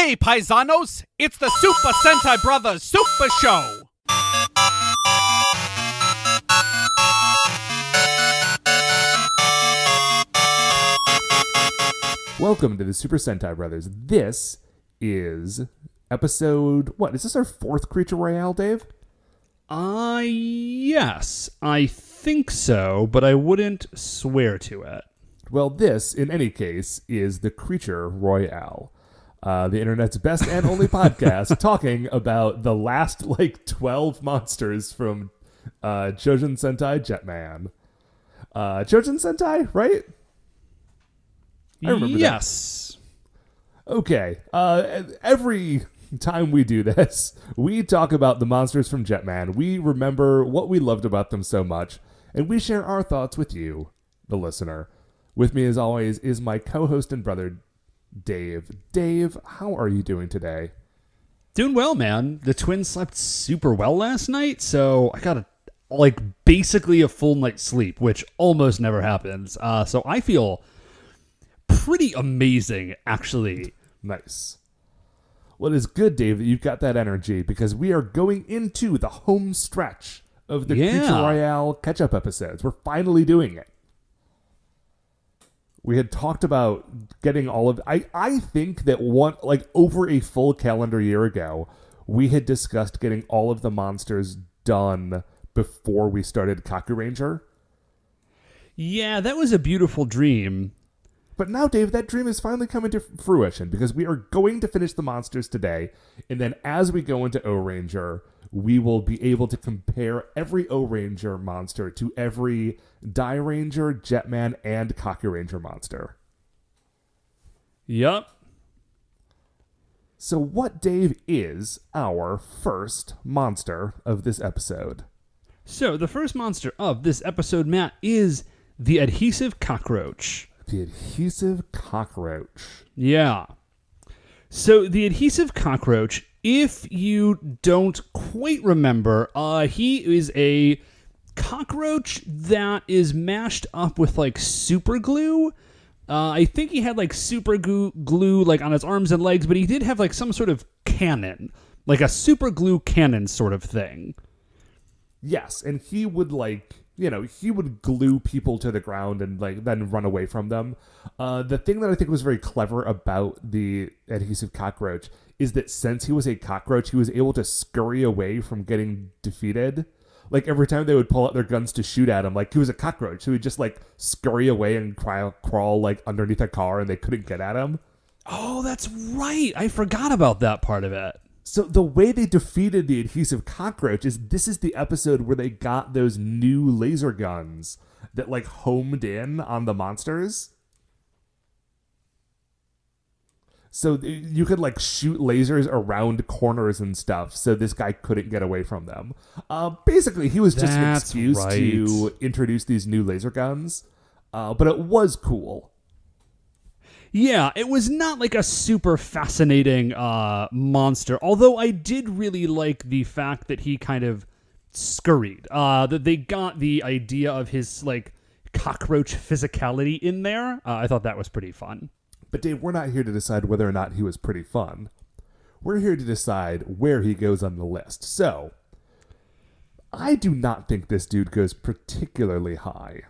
Hey, paisanos! It's the Super Sentai Brothers Super Show! Welcome to the Super Sentai Brothers. This is episode... What, is this our fourth Creature Royale, Dave? Yes, I think so, but I wouldn't swear to it. Well, this, in any case, is the Creature Royale. The internet's best and only podcast talking about the last, 12 monsters from Chojin Sentai Jetman. Chojin Sentai, right? I remember yes. That. Okay. Every time we do this, we talk about the monsters from Jetman. We remember what we loved about them so much, and we share our thoughts with you, the listener. With me, as always, is my co-host and brother, Dave. Dave, how are you doing today? Doing well, man. The twins slept super well last night, so I got basically a full night's sleep, which almost never happens. So I feel pretty amazing, actually. Nice. Well, it is good, Dave, that you've got that energy, because we are going into the home stretch of the Creature Royale catch-up episodes. We're finally doing it. We had talked about getting all of... I think that over a full calendar year ago, we had discussed getting all of the monsters done before we started Kakuranger. Yeah, that was a beautiful dream. But now, Dave, that dream is finally coming to fruition, because we are going to finish the monsters today, and then as we go into O-Ranger, we will be able to compare every O-Ranger monster to every Dairanger, Jetman, and Kakuranger monster. Yup. So what, Dave, is our first monster of this episode? So the first monster of this episode, Matt, is the adhesive cockroach. The adhesive cockroach. Yeah. So the adhesive cockroach, if you don't quite remember, he is a cockroach that is mashed up with super glue. I think he had super glue on his arms and legs, but he did have some sort of cannon, a super glue cannon sort of thing. Yes, and he would he would glue people to the ground and then run away from them. The thing that I think was very clever about the adhesive cockroach is that since he was a cockroach, he was able to scurry away from getting defeated. Every time they would pull out their guns to shoot at him, he was a cockroach, so he'd just scurry away and crawl underneath a car, and they couldn't get at him. Oh, that's right. I forgot about that part of it. So the way they defeated the adhesive cockroach is this is the episode where they got those new laser guns that homed in on the monsters. So you could shoot lasers around corners and stuff, so this guy couldn't get away from them. Basically, he was just an excuse to introduce these new laser guns, but it was cool. Yeah, it was not a super fascinating monster, although I did really like the fact that he kind of scurried. That they got the idea of his cockroach physicality in there. I thought that was pretty fun. But Dave, we're not here to decide whether or not he was pretty fun. We're here to decide where he goes on the list. So, I do not think this dude goes particularly high.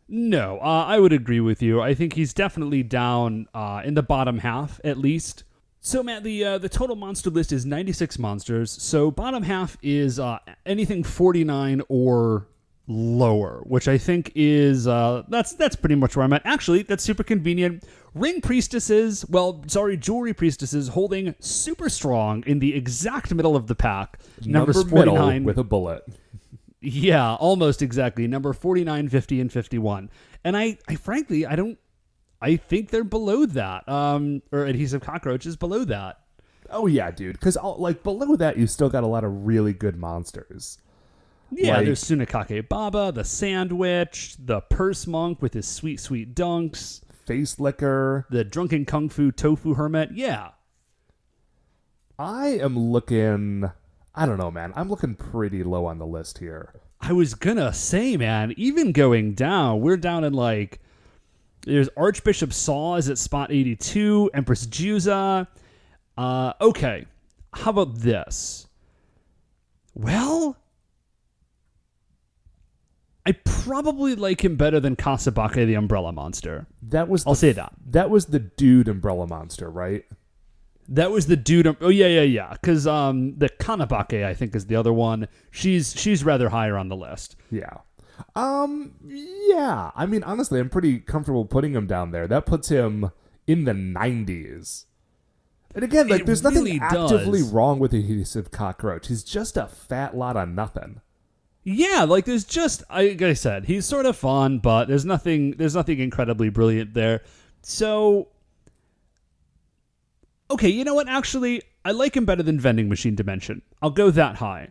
No, I would agree with you. I think he's definitely down in the bottom half, at least. So, Matt, the total monster list is 96 monsters. So, bottom half is anything 49 or lower, which I think is that's pretty much where I'm at. Actually, that's super convenient. Jewelry priestesses holding super strong in the exact middle of the pack. Numbers 49 with a bullet. Yeah, almost exactly. Number 49, 50, and 51. And I frankly, I think they're below that. Or Adhesive Cockroach is below that. Oh, yeah, dude. Because, below that, you still got a lot of really good monsters. Yeah, there's Sunakake Baba, the Sandwich, the Purse Monk with his sweet, sweet dunks. Face Licker. The Drunken Kung Fu Tofu Hermit. Yeah. I am looking... I don't know, man. I'm looking pretty low on the list here. I was gonna say, man, even going down, we're down in there's Archbishop Saw is at spot 82, Empress Juza, Okay. How about this? Well, I probably like him better than Kasabake the Umbrella Monster. I'll say that. That was the dude Umbrella Monster, right? That was the dude. Oh yeah. Because the Kanabake, I think, is the other one. She's rather higher on the list. Yeah. Yeah. I mean, honestly, I'm pretty comfortable putting him down there. That puts him in the 90s. And again, like, there's nothing actively wrong with Adhesive Cockroach. He's just a fat lot of nothing. Yeah, like there's just, like I said, he's sort of fun, but there's nothing incredibly brilliant there. So, okay, you know what? Actually, I like him better than Vending Machine Dimension. I'll go that high.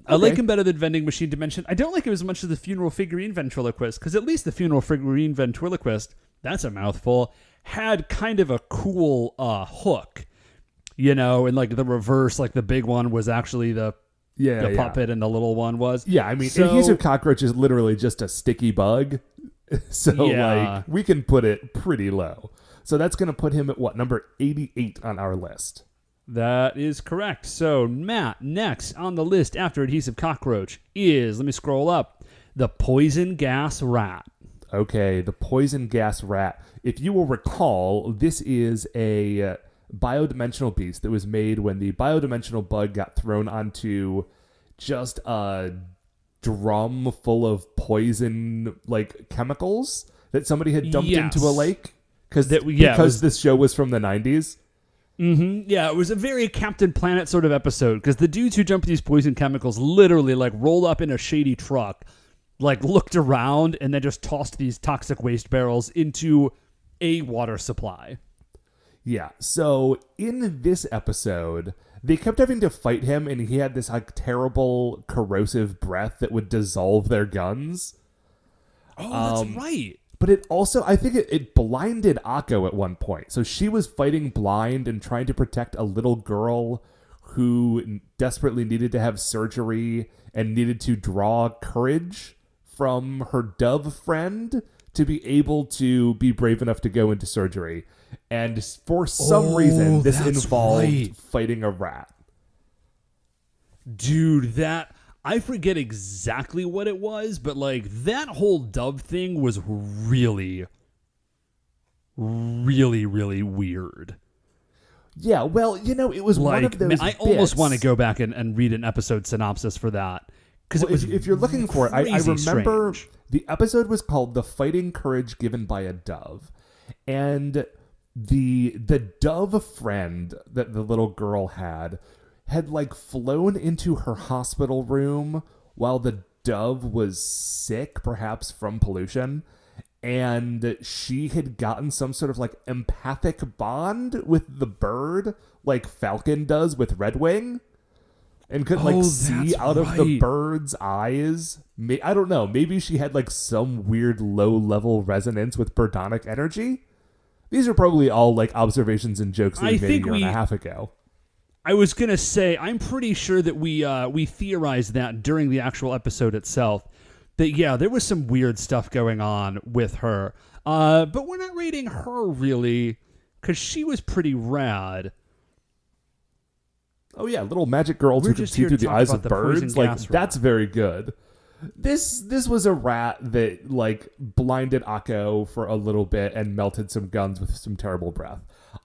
I like him better than Vending Machine Dimension. I don't like him as much as the Funeral Figurine Ventriloquist, because at least the Funeral Figurine Ventriloquist, that's a mouthful, had kind of a cool hook, you know, and like the reverse, like the big one was actually the puppet and the little one was. Yeah, I mean, Adhesive Cockroach is literally just a sticky bug. So, like, we can put it pretty low. So that's going to put him at what, number 88 on our list? That is correct. So, Matt, next on the list after Adhesive Cockroach is, let me scroll up, the Poison Gas Rat. Okay, the Poison Gas Rat. If you will recall, this is a biodimensional beast that was made when the biodimensional bug got thrown onto just a drum full of poison, like, chemicals that somebody had dumped into a lake. Because this show was from the 90s. Mm-hmm. Yeah, it was a very Captain Planet sort of episode, because the dudes who dumped these poison chemicals literally, like, rolled up in a shady truck, like, looked around, and then just tossed these toxic waste barrels into a water supply. Yeah, so in this episode, they kept having to fight him, and he had this, like, terrible corrosive breath that would dissolve their guns. Oh, that's right. But it also, I think it blinded Akko at one point. So she was fighting blind and trying to protect a little girl who desperately needed to have surgery and needed to draw courage from her dove friend to be able to be brave enough to go into surgery. And for some reason, this involved fighting a rat. Dude, I forget exactly what it was, but like that whole dove thing was really, really, really weird. Yeah, well, you know, it was like, one of those I almost want to go back and read an episode synopsis for that. Because if you're looking for it, I remember strange. The episode was called The Fighting Courage Given by a Dove. And the dove friend that the little girl had like flown into her hospital room while the dove was sick, perhaps from pollution, and she had gotten some sort of like empathic bond with the bird, like Falcon does with Redwing, and could like see out of the bird's eyes. I don't know, maybe she had like some weird low-level resonance with birdonic energy. These are probably all like observations and jokes that we made a year and a half ago. I was going to say, I'm pretty sure that we theorized that during the actual episode itself. That, yeah, there was some weird stuff going on with her. But we're not rating her, really, because she was pretty rad. Oh, yeah, little magic girls who can see through the eyes of birds. Like, that's very good. This was a rat that, like, blinded Akko for a little bit and melted some guns with some terrible breath.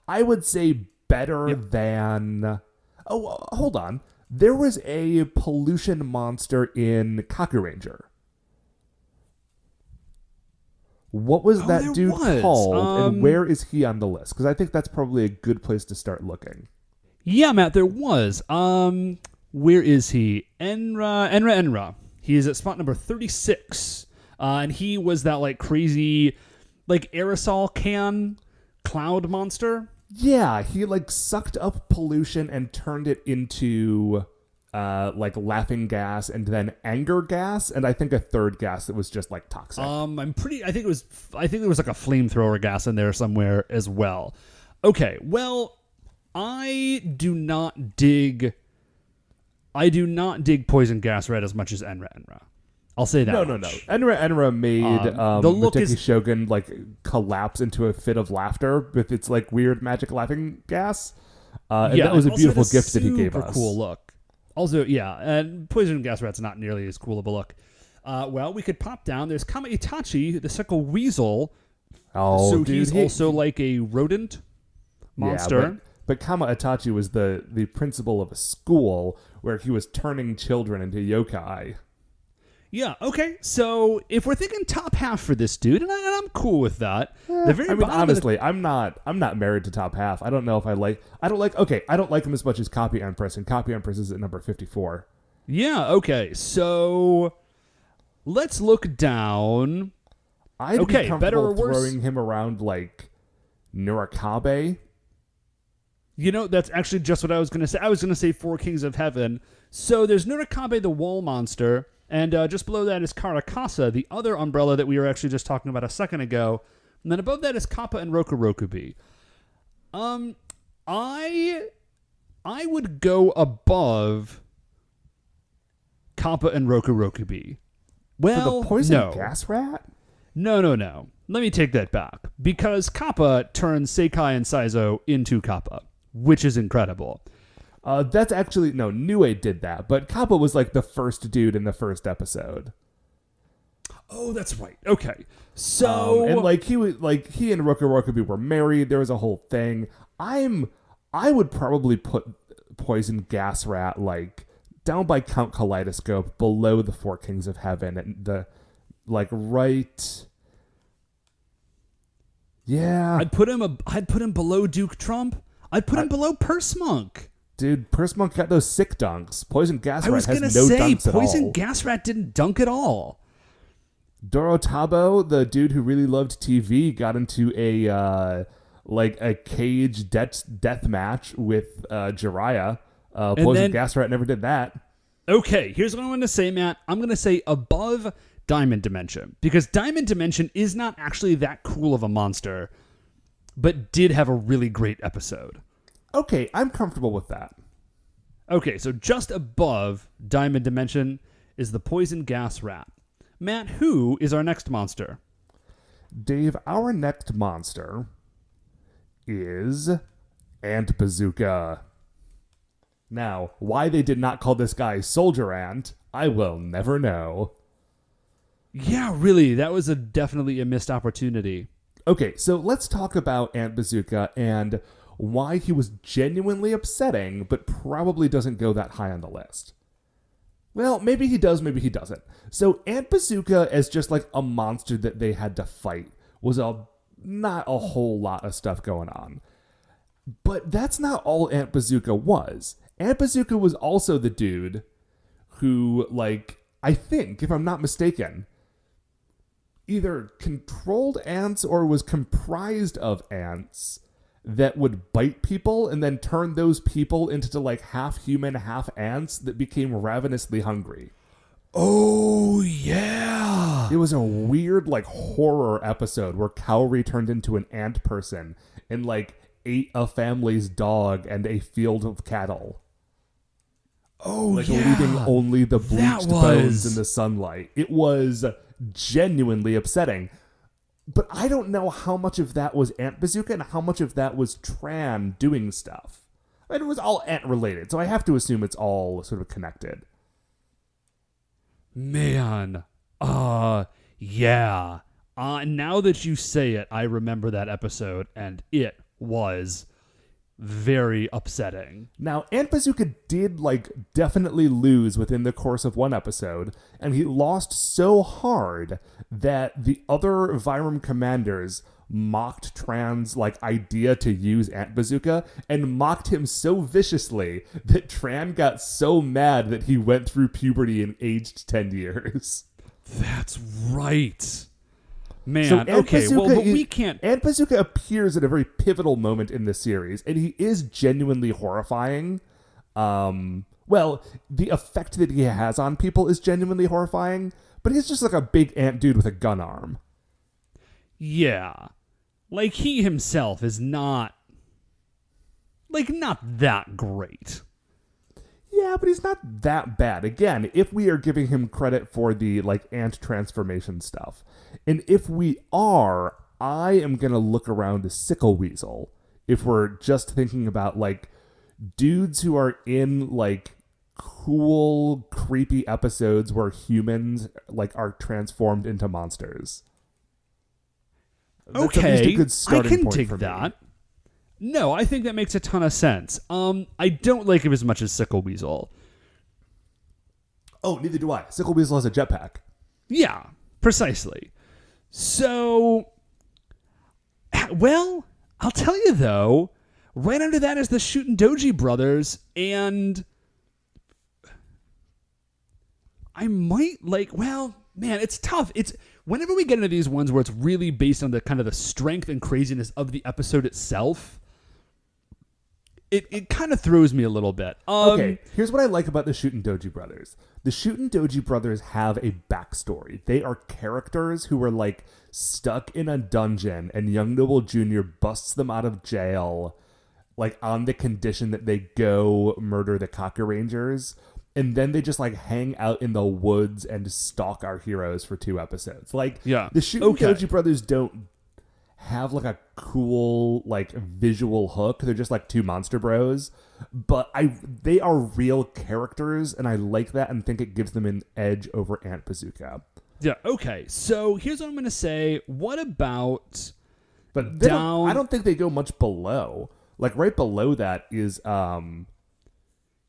I would say better than... Oh, hold on. There was a pollution monster in Kakuranger. What was that dude called, and where is he on the list? Because I think that's probably a good place to start looking. Yeah, Matt, there was. Where is he? Enra. He is at spot number 36. And he was that, like, crazy, like, aerosol can cloud monster. Yeah, he like sucked up pollution and turned it into like laughing gas and then anger gas, and I think a third gas that was just like toxic. I think there was like a flamethrower gas in there somewhere as well. Okay, well, I do not dig Poison Gas Red as much as Enra. I'll say that. No. Enra made Muteki Shogun like collapse into a fit of laughter with its like weird magic laughing gas. And that was a also beautiful had gift that he gave super us. cool look. Also, yeah, and Poison Gas Rat's not nearly as cool of a look. Well, we could pop down. There's Kama Itachi, the sickle weasel. Oh, So dude, he's also like a rodent monster. Yeah, but Kama Itachi was the principal of a school where he was turning children into yokai. Yeah, okay. So if we're thinking top half for this dude, and I'm cool with that. The very I mean, bottom of honestly, I'm not married to top half. I don't know if I don't like him as much as Copy Empress, and Copy Empress is at number 54. Yeah, okay. So let's look down. I'd Okay, be comfortable better or worse? throwing him around like Nurikabe. You know, that's actually just what I was going to say. I was going to say Four Kings of Heaven. So there's Nurikabe, the wall monster, and just below that is Karakasa, the other umbrella that we were actually just talking about a second ago. And then above that is Kappa and Rokurokubi. I would go above Kappa and Rokurokubi. Well, For the poison no. gas rat? No. Let me take that back. Because Kappa turns Seikai and Saizo into Kappa, which is incredible. That's actually no. Nue did that, but Kappa was like the first dude in the first episode. Oh, that's right. Okay, so and like he and Rokurokubi were married. There was a whole thing. I would probably put Poison Gas Rat like down by Count Kaleidoscope, below the Four Kings of Heaven, and the like right. Yeah, I'd put him below Duke Trump. I'd put him below Purse Monk. Dude, Purse Monk got those sick dunks. Poison Gas I Rat was has gonna no say dunks at Poison all. Gas Rat didn't dunk at all. Dorotabo, the dude who really loved TV, got into a cage death match with Jiraiya. Poison Gas Rat never did that. Okay, here's what I'm going to say, Matt. I'm going to say above Diamond Dimension, because Diamond Dimension is not actually that cool of a monster, but did have a really great episode. Okay, I'm comfortable with that. Okay, so just above Diamond Dimension is the Poison Gas Rat. Matt, who is our next monster? Dave, our next monster is Ant Bazooka. Now, why they did not call this guy Soldier Ant, I will never know. Yeah, really, that was definitely a missed opportunity. Okay, so let's talk about Ant Bazooka and why he was genuinely upsetting, but probably doesn't go that high on the list. Well, maybe he does, maybe he doesn't. So Ant Bazooka, as just like a monster that they had to fight, was not a whole lot of stuff going on. But that's not all Ant Bazooka was. Ant Bazooka was also the dude who, like, I think, if I'm not mistaken, either controlled ants or was comprised of ants that would bite people and then turn those people into like half human, half ants that became ravenously hungry. Oh, yeah. It was a weird, like, horror episode where Kaori turned into an ant person and, like, ate a family's dog and a field of cattle. Oh, like, yeah. leaving only the bleached bones in the sunlight. It was genuinely upsetting. But I don't know how much of that was Ant Bazooka and how much of that was Tran doing stuff. And it was all ant related, so I have to assume it's all sort of connected. Man. Yeah. Now that you say it, I remember that episode, and it was very upsetting. Now, Ant Bazooka did, like, definitely lose within the course of one episode, and he lost so hard that the other Vyram commanders mocked Tran's, like, idea to use Ant Bazooka, and mocked him so viciously that Tran got so mad that he went through puberty and aged 10 years. That's right. Man, So Ant okay, Bazooka well, but we can't... Ant Bazooka appears at a very pivotal moment in this series, and he is genuinely horrifying. Well, the effect that he has on people is genuinely horrifying, but he's just like a big ant dude with a gun arm. Yeah. Like, he himself is not that great. Yeah, but he's not that bad. Again, if we are giving him credit for the, like, ant transformation stuff. And if we are, I am going to look around to Sickle Weasel if we're just thinking about, like, dudes who are in like cool, creepy episodes where humans like are transformed into monsters. That's at least a good I starting can point dig for me. that. No, I think that makes a ton of sense. I don't like him as much as Sickle Weasel. Oh, neither do I. Sickle Weasel has a jetpack. Yeah, precisely. So, well, I'll tell you though, right under that is the Shootin' Doji Brothers, and I might like, well, man, it's tough. It's whenever we get into these ones where it's really based on the kind of the strength and craziness of the episode itself, it kind of throws me a little bit. Okay, here's what I like about the Shootin' Doji Brothers. The Shootin' Doji Brothers have a backstory. They are characters who were like stuck in a dungeon, and Young Noble Jr. busts them out of jail, like on the condition that they go murder the Kakurangers, and then they just like hang out in the woods and stalk our heroes for 2 episodes. Like, Yeah, the Shootin' okay. Doji Brothers don't have like a cool like visual hook. They're just like 2 monster bros, but they are real characters, and I like that and think it gives them an edge over Aunt Bazooka. Yeah, okay. So here's what I'm going to say. What about But down? I don't think they go much below. Like right below that is Kyukigan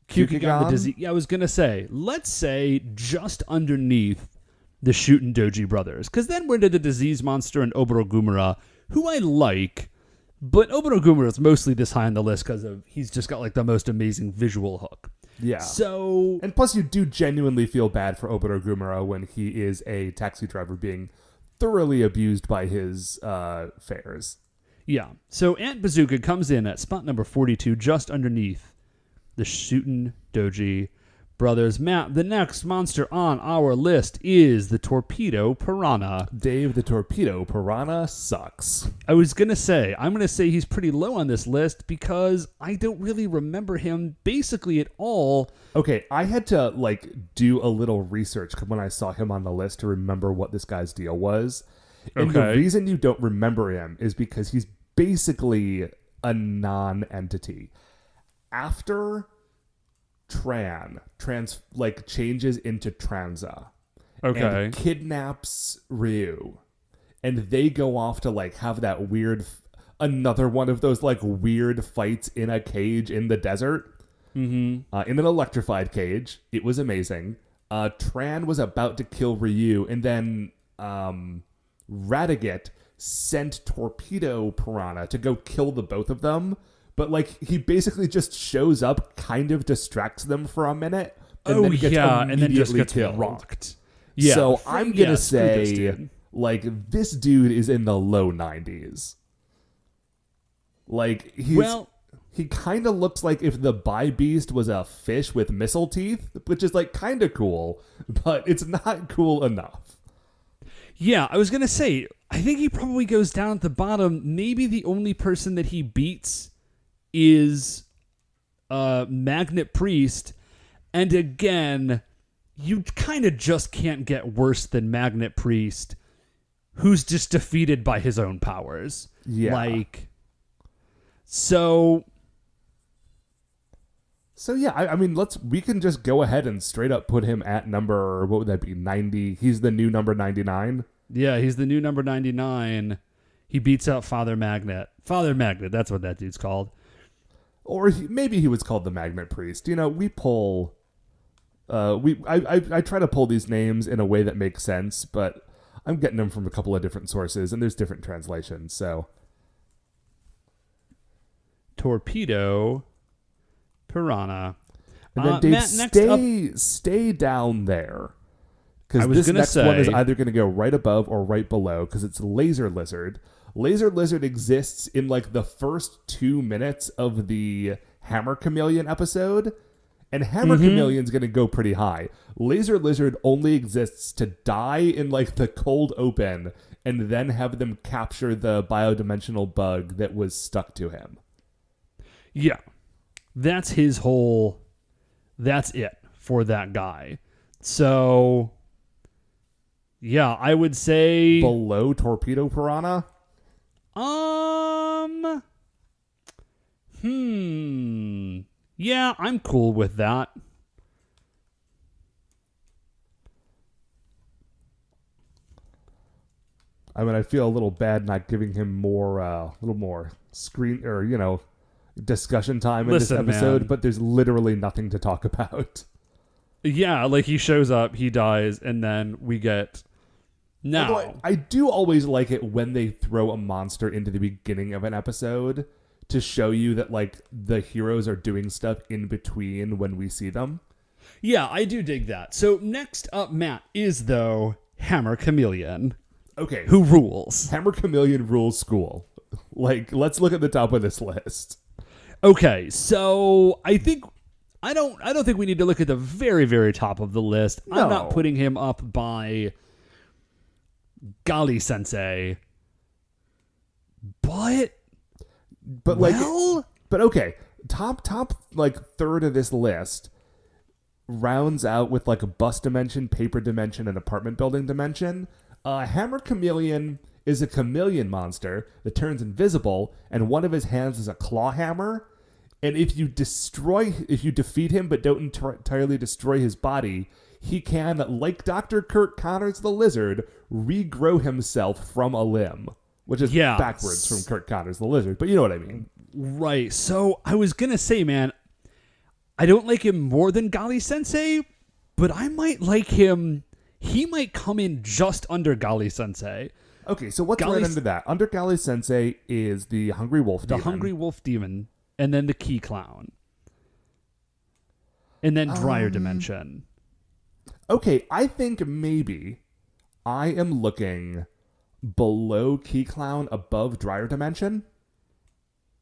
Kyukigan? the disease. Yeah, I was going to say, let's say just underneath the Shootin' Doji Brothers, because then we're into the Disease Monster and Oborogumara, who I like, but Oborogumara is mostly this high on the list because he's just got like the most amazing visual hook. Yeah. So, And plus you do genuinely feel bad for Oborogumara when he is a taxi driver being thoroughly abused by his fares. yeah. So Aunt Bazooka comes in at spot number 42, just underneath the Shootin' Doji Brothers. Matt, the next monster on our list is the Torpedo Piranha. Dave the Torpedo Piranha sucks. I'm going to say he's pretty low on this list because I don't really remember him basically at all. Okay, I had to like do a little research when I saw him on the list to remember what this guy's deal was. And the Okay. reason you don't remember him is because he's basically a non-entity. After trans like changes into Tranza and kidnaps Ryu, and they go off to like have that weird another one of those like weird fights in a cage in the desert, in an electrified cage. It was amazing. Tran was about to kill Ryu, and then Radiguet sent Torpedo Piranha to go kill the both of them. But, like, he basically just shows up, kind of distracts them for a minute, and then gets and then just gets killed. rocked. Yeah. So I'm going to screw this say, dude. like, this dude is in the low 90s. Like, he kind of looks like if the Bi-Beast was a fish with missile teeth, which is, like, kind of cool, but it's not cool enough. Yeah, I was going to say, I think he probably goes down at the bottom. Maybe the only person that he beats is Magnet Priest, and again, you kind of just can't get worse than Magnet Priest, who's just defeated by his own powers. Yeah. Like, so yeah, I mean, we can just go ahead and straight up put him at number, what would that be, 90? He's the new number 99? yeah, he's the new number 99. He beats out Father Magnet. Father Magnet, that's what that dude's called. Or maybe he was called the Magnet Priest. You know, we pull... I try to pull these names in a way that makes sense, but I'm getting them from a couple of different sources, and there's different translations, so... Torpedo Piranha. And then Dave, Matt, next up, stay down there. I Because was this gonna next one is say- either going to go right above or right below, because it's Laser Lizard. Laser Lizard exists in like the first 2 minutes of the Hammer Chameleon episode, and Hammer Chameleon's going to go pretty high. Laser Lizard only exists to die in like the cold open, and then have them capture the biodimensional bug that was stuck to him. yeah, that's it for that guy. So, yeah, I would say, Below Torpedo Piranha? Yeah, I'm cool with that. I mean, I feel a little bad not giving him more, a little more screen or, discussion time in this Listen, episode, man. but there's literally nothing to talk about. Yeah, like he shows up, he dies, and then we get... Now, Although I do always like it when they throw a monster into the beginning of an episode to show you that, like, the heroes are doing stuff in between when we see them. yeah, I do dig that. So next up, Matt, is, though, Hammer Chameleon, Okay. who rules. Hammer Chameleon rules school. Like, let's look at the top of this list. Okay, so I don't think we need to look at the very, very top of the list. No. I'm not putting him up by Gali Sensei. But okay. Top like third of this list rounds out with like a bus dimension, paper dimension, and apartment building dimension. Hammer Chameleon is a chameleon monster that turns invisible, and one of his hands is a claw hammer. And if you defeat him but don't entirely destroy his body, he can, like Dr. Kurt Connors the Lizard, regrow himself from a limb. Which is backwards from Kurt Connors the Lizard, but you know what I mean. Right. So I was going to say, man, I don't like him more than Gali Sensei, but I might like him. He might come in just under Gali Sensei. Okay, so what's right under that? Under Gali Sensei is the Hungry Wolf Demon. The Hungry Wolf Demon, and then the Key Clown. And then Dryer Dimension. Okay, I think maybe I am looking below Key Clown, above Dryer Dimension.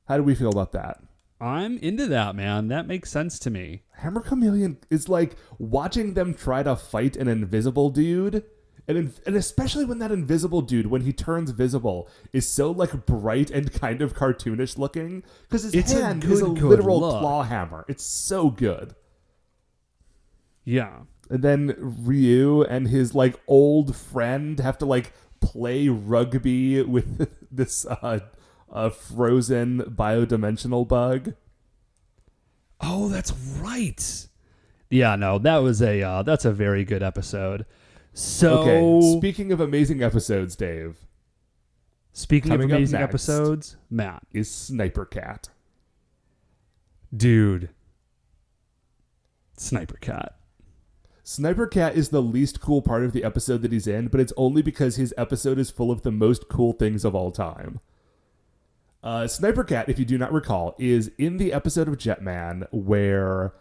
How do we feel about that? I'm into that, man. That makes sense to me. Hammer Chameleon is like watching them try to fight an invisible dude. And especially when that invisible dude, when he turns visible, is so like bright and kind of cartoonish looking. Because his hand is a literal claw hammer. It's so good. Yeah. And then Ryu and his like old friend have to like play rugby with this frozen biodimensional bug. Oh, that's right. Yeah, no, that's a very good episode. So, okay, speaking of amazing episodes, Dave. Speaking of amazing next episodes, Matt is Sniper Cat. Dude. Sniper Cat. Sniper Cat is the least cool part of the episode that he's in, but it's only because his episode is full of the most cool things of all time. Sniper Cat, if you do not recall, is in the episode of Jetman where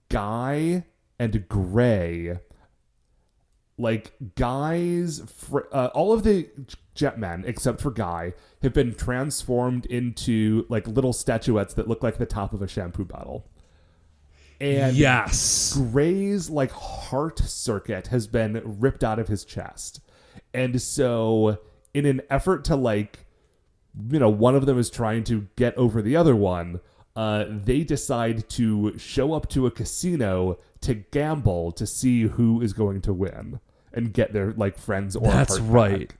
Guy and Gray, like all of the Jetmen except for Guy have been transformed into like little statuettes that look like the top of a shampoo bottle. And yes, Gray's like heart circuit has been ripped out of his chest. And so in an effort to like, one of them is trying to get over the other one, they decide to show up to a casino to gamble to see who is going to win and get their like friends or that's heart right. back.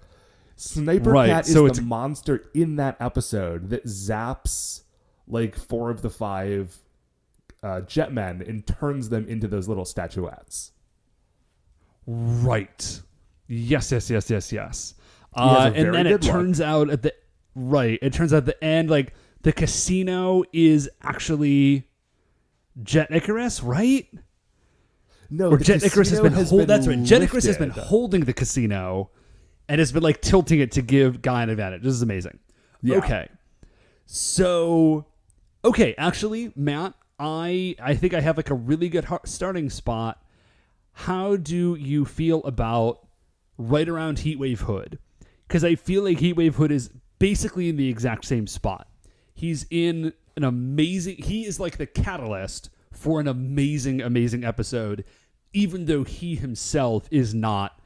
Sniper Cat is the monster in that episode that zaps like 4 of the 5 Jetmen and turns them into those little statuettes. Right. Yes. And then it turns out at the end, like the casino is actually Jet Icarus, right? No, or Jet Icarus has been that's right. Jet Icarus has been lifted. holding the casino and has been like tilting it to give Guy an advantage. This is amazing. Yeah. Okay. So, actually, Matt, I think I have like a really good starting spot. How do you feel about right around Heatwave Hood? Because I feel like Heatwave Hood is basically in the exact same spot. He's in an amazing... He is like the catalyst for an amazing, amazing episode, even though he himself is not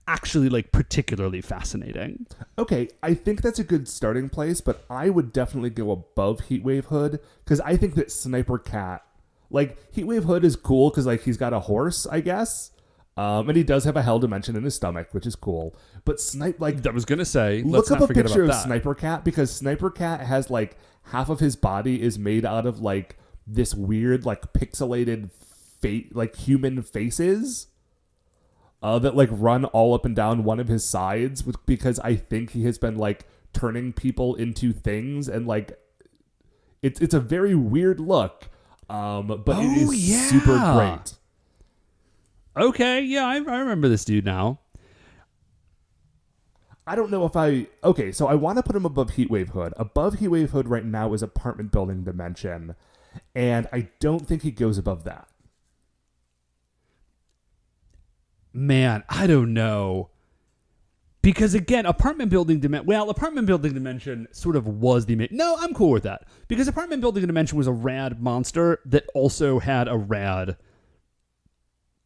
actually like particularly fascinating. Okay, I think that's a good starting place, but I would definitely go above Heatwave Hood because I think that Sniper Cat... Like, Heatwave Hood is cool because like he's got a horse, I guess. And he does have a hell dimension in his stomach, which is cool. But I was gonna say, look let's up not a forget picture about of that. Sniper Cat, because Sniper Cat has like half of his body is made out of like this weird like pixelated like human faces that like run all up and down one of his sides, because I think he has been like turning people into things, and like it's a very weird look, but it is super great. Okay, yeah, I remember this dude now. I don't know if so I want to put him above Heatwave Hood. Above Heatwave Hood right now is Apartment Building Dimension, and I don't think he goes above that. Man, I don't know. Because again, Apartment Building Dimension sort of was the no, I'm cool with that. Because Apartment Building Dimension was a rad monster that also had a rad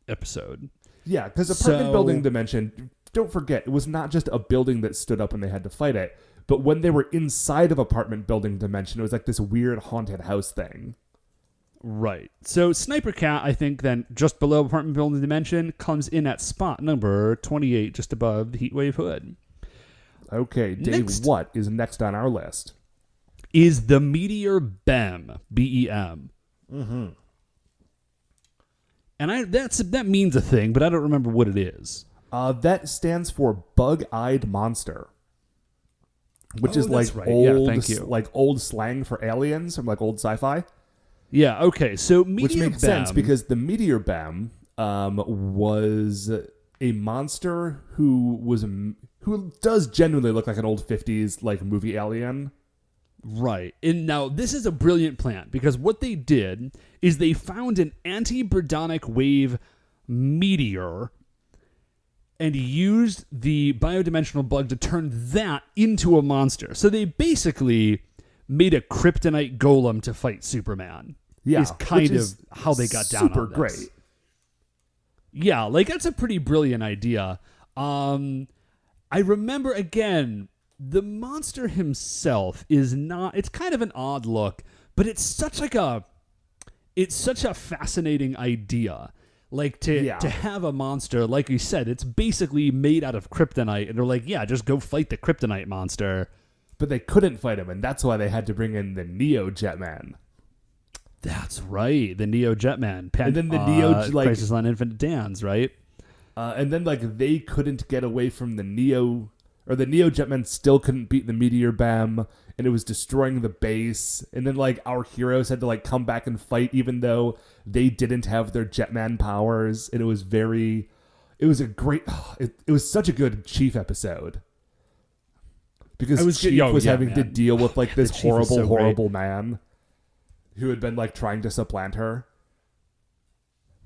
episode. Yeah, because Apartment Building Dimension, don't forget, it was not just a building that stood up and they had to fight it, but when they were inside of Apartment Building Dimension, it was like this weird haunted house thing. Right. So Sniper Cat, I think, then just below Apartment Building Dimension, comes in at spot number 28, just above the Heatwave Hood. Okay, Dave, what is next on our list? Is the Meteor BEM, B-E-M. Mm-hmm. And that means a thing, but I don't remember what it is. That stands for Bug-Eyed Monster, which is like right. old, yeah, thank you. like old slang for aliens from like old sci-fi. Yeah, okay. So Meteor Which makes BEM, sense because the Meteor BEM was a monster who does genuinely look like an old 50s like movie alien. Right. And now this is a brilliant plan because what they did is they found an anti-Burdonic wave meteor and used the biodimensional bug to turn that into a monster. So they basically made a kryptonite golem to fight Superman. Yeah, is kind of how they got down on this. Super great. Yeah, like that's a pretty brilliant idea. I remember again, the monster himself is not. It's kind of an odd look, but it's such a fascinating idea. Like to have a monster, like you said, it's basically made out of kryptonite, and they're like, yeah, just go fight the kryptonite monster. But they couldn't fight him, and that's why they had to bring in the Neo Jetman. That's right, the Neo Jetman. And then the Neo Crisis on Infinite Dans, right? And then like they couldn't get away from the Neo Jetman still couldn't beat the Meteor BEM, and it was destroying the base. And then like our heroes had to like come back and fight, even though they didn't have their Jetman powers. And it was such a good Chief episode. Because Chief was having to deal with like this horrible man who had been like trying to supplant her.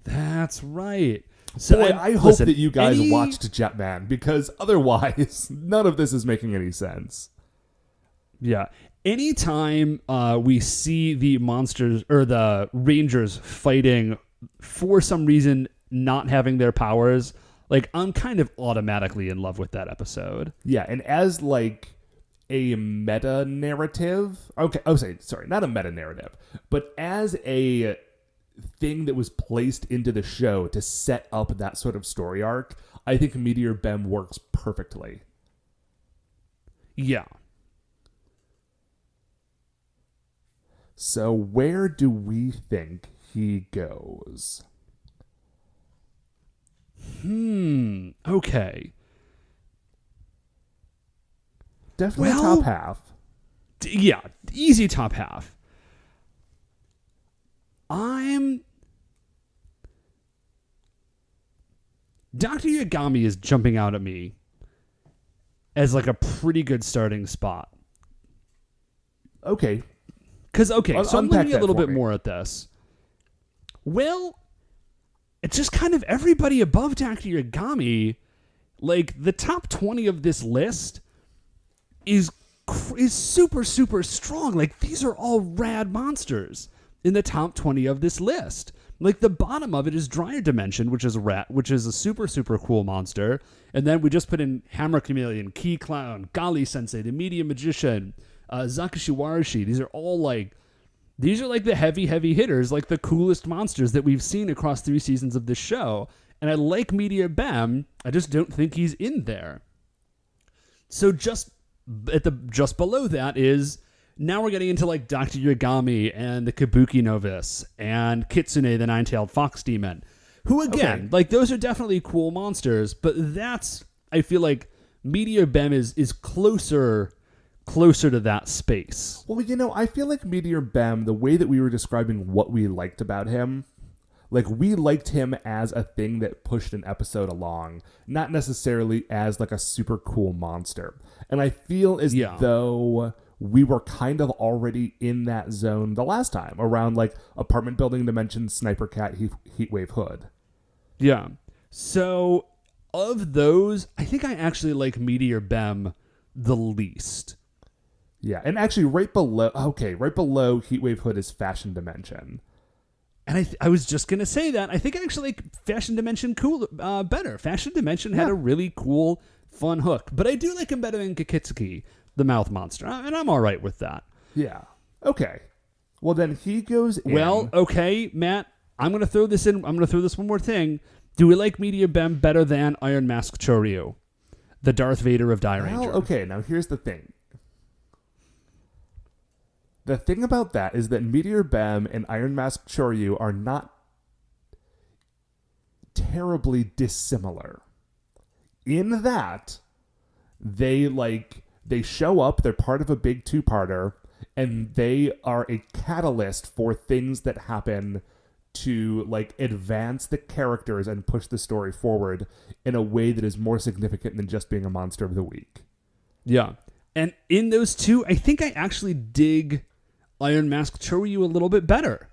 That's right. So boy, I hope that you guys watched Jetman, because otherwise none of this is making any sense. Yeah. Anytime we see the monsters or the Rangers fighting for some reason not having their powers, like I'm kind of automatically in love with that episode. Yeah, and as like a meta narrative, not a meta narrative, but as a thing that was placed into the show to set up that sort of story arc, I think Meteor BEM works perfectly. Yeah. So where do we think he goes? Okay. Definitely top half. Yeah, easy top half. Dr. Yagami is jumping out at me as like a pretty good starting spot. Okay. So I'm looking a little bit me. more at this. Well, it's just kind of everybody above Dr. Yagami. Like the top 20 of this list is super, super strong. Like these are all rad monsters in the top 20 of this list. Like the bottom of it is Dryer Dimension, which is a rat, which is a super, super cool monster. And then we just put in Hammer Chameleon, Key Clown, Gali Sensei, the Medium Magician, Zakushi Warashi. These are like the heavy hitters, like the coolest monsters that we've seen across 3 seasons of this show. And I like Meteor Bem. I just don't think he's in there. So just below that is, now we're getting into like Dr. Yagami and the Kabuki Novice and Kitsune, the nine-tailed fox demon, who again, like those are definitely cool monsters, but that's, I feel like Meteor Bem is closer to that space. Well, I feel like Meteor Bem, the way that we were describing what we liked about him, like we liked him as a thing that pushed an episode along, not necessarily as like a super cool monster. And I feel as though we were kind of already in that zone the last time around like apartment building dimension, Sniper Cat, Heatwave Hood. Yeah. So of those, I think I actually like Meteor Bem the least. Yeah, and actually right below Heatwave Hood is Fashion Dimension. And I was just going to say that. I think I actually like Fashion Dimension better. Fashion Dimension had a really cool, fun hook. But I do like him better than Kikitsuki, the mouth monster. And I'm all right with that. Yeah. Okay. Well, then he goes in. Well, okay, Matt, I'm going to throw this in. I'm going to throw this one more thing. Do we like Meteor Bem better than Iron Mask Choryu, the Darth Vader of Dairanger? Well, okay, now here's the thing. The thing about that is that Meteor Bem and Iron Mask Choryu are not terribly dissimilar. In that, they show up, they're part of a big two-parter, and they are a catalyst for things that happen to like advance the characters and push the story forward in a way that is more significant than just being a monster of the week. Yeah. And in those two, I think I actually dig Iron Mask Choryu a little bit better.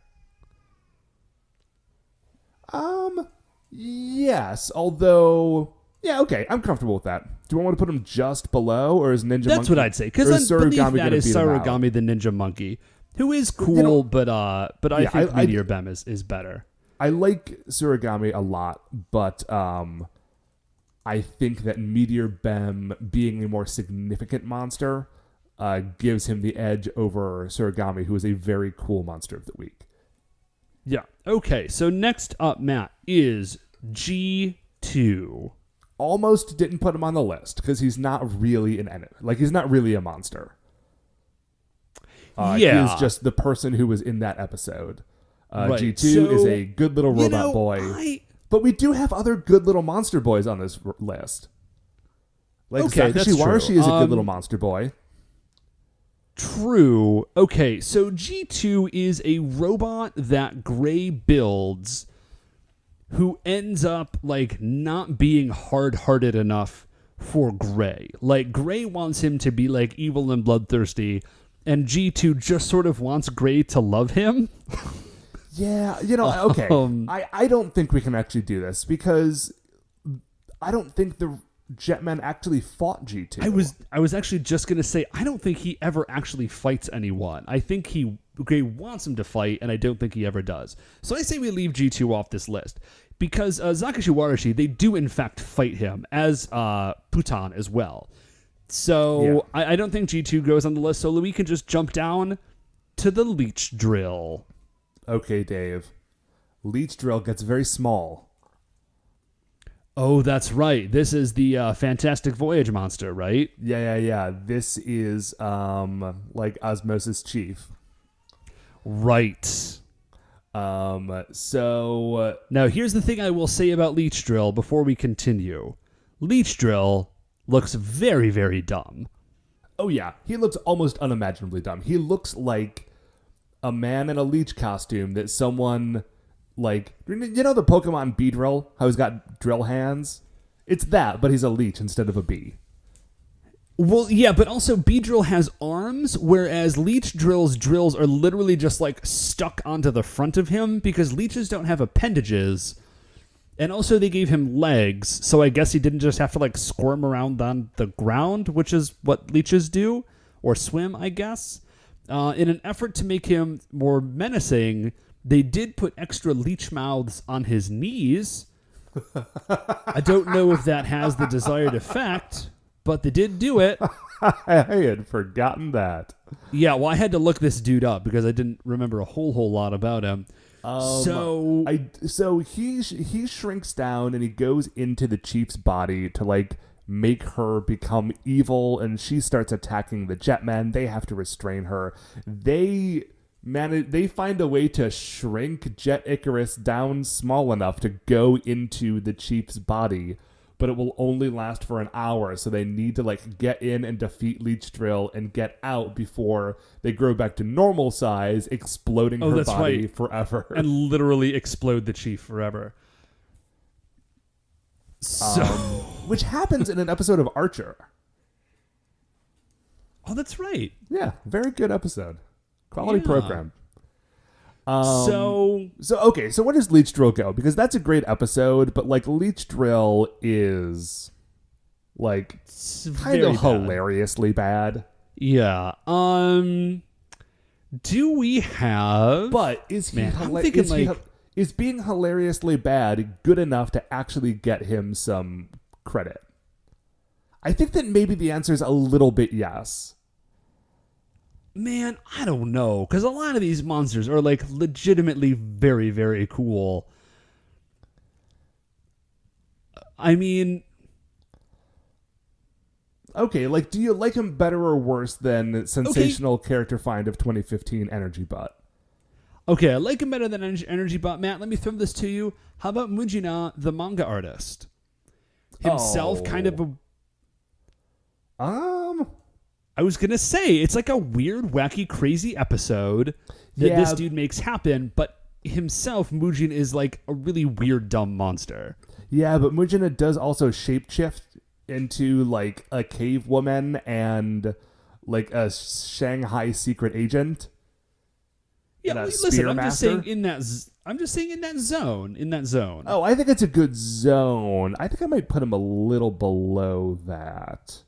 Yes, although, yeah, okay, I'm comfortable with that. Do you want to put him just below, or is Ninja Monkey? That's what I'd say, because beneath that is Sarugami the Ninja Monkey, who is cool, but I think Meteor Bem is better. I like Surigami a lot, but I think that Meteor Bem being a more significant monster gives him the edge over Surigami, who is a very cool monster of the week. Yeah. Okay, so next up, Matt, is G2. Almost didn't put him on the list because he's not really an enemy. Like, he's not really a monster. He is just the person who was in that episode. Right. G2 is a good little robot boy. But we do have other good little monster boys on this list. Like, Sakashi Warashi is a good little monster boy. True. Okay, so G2 is a robot that Gray builds who ends up, like, not being hard-hearted enough for Gray. Like, Gray wants him to be, like, evil and bloodthirsty, and G2 just sort of wants Gray to love him. Yeah, okay. I don't think we can actually do this because I don't think the Jetmen actually fought G2. I was actually just going to say, I don't think he ever actually fights anyone. I think Gray wants him to fight, and I don't think he ever does. So I say we leave G2 off this list because Sakashi Warashi, they do in fact fight him, as Putan as well. So I don't think G2 goes on the list, so we can just jump down to the Leech Drill. Okay, Dave. Leech Drill gets very small. Oh, that's right. This is the Fantastic Voyage monster, right? Yeah. This is like Osmosis Chief. Right. So now here's the thing I will say about Leech Drill before we continue. Leech Drill looks very, very dumb. Oh yeah, he looks almost unimaginably dumb. He looks like a man in a leech costume that someone, like, the Pokemon Beedrill, how he's got drill hands? It's that, but he's a leech instead of a bee. Well, yeah, but also Beedrill has arms, whereas Leech Drill's drills are literally just, like, stuck onto the front of him because leeches don't have appendages. And also they gave him legs, so I guess he didn't just have to, like, squirm around on the ground, which is what leeches do, or swim, I guess. In an effort to make him more menacing, they did put extra leech mouths on his knees. I don't know if that has the desired effect, but they did do it. I had forgotten that. Yeah, well, I had to look this dude up because I didn't remember a whole lot about him. So he shrinks down and he goes into the chief's body to like make her become evil, and she starts attacking the Jetmen. They have to restrain her. They find a way to shrink Jet Icarus down small enough to go into the chief's body, but it will only last for an hour, so they need to like get in and defeat Leech Drill and get out before they grow back to normal size, exploding her body forever. And literally explode the chief forever. So, which happens in an episode of Archer. Oh, that's right. Yeah, very good episode. Quality program. So where does Leech Drill go? Because that's a great episode, but like Leech Drill is like kind of hilariously bad. Yeah. Do we have? But is being hilariously bad good enough to actually get him some credit? I think that maybe the answer is a little bit yes. Man, I don't know, because a lot of these monsters are like legitimately very, very cool. I mean, okay, like, do you like him better or worse than sensational character find of 2015 Energy Butt? Okay, I like him better than Energy Bot. Matt, let me throw this to you. How about Mujina, the manga artist? Himself kind of a... I was going to say, it's like a weird, wacky, crazy episode that this dude makes happen, but himself, Mujina, is like a really weird, dumb monster. Yeah, but Mujina does also shapeshift into like a cave woman and like a Shanghai secret agent. Yeah, listen, I'm just saying in that zone. Oh, I think it's a good zone. I think I might put him a little below that.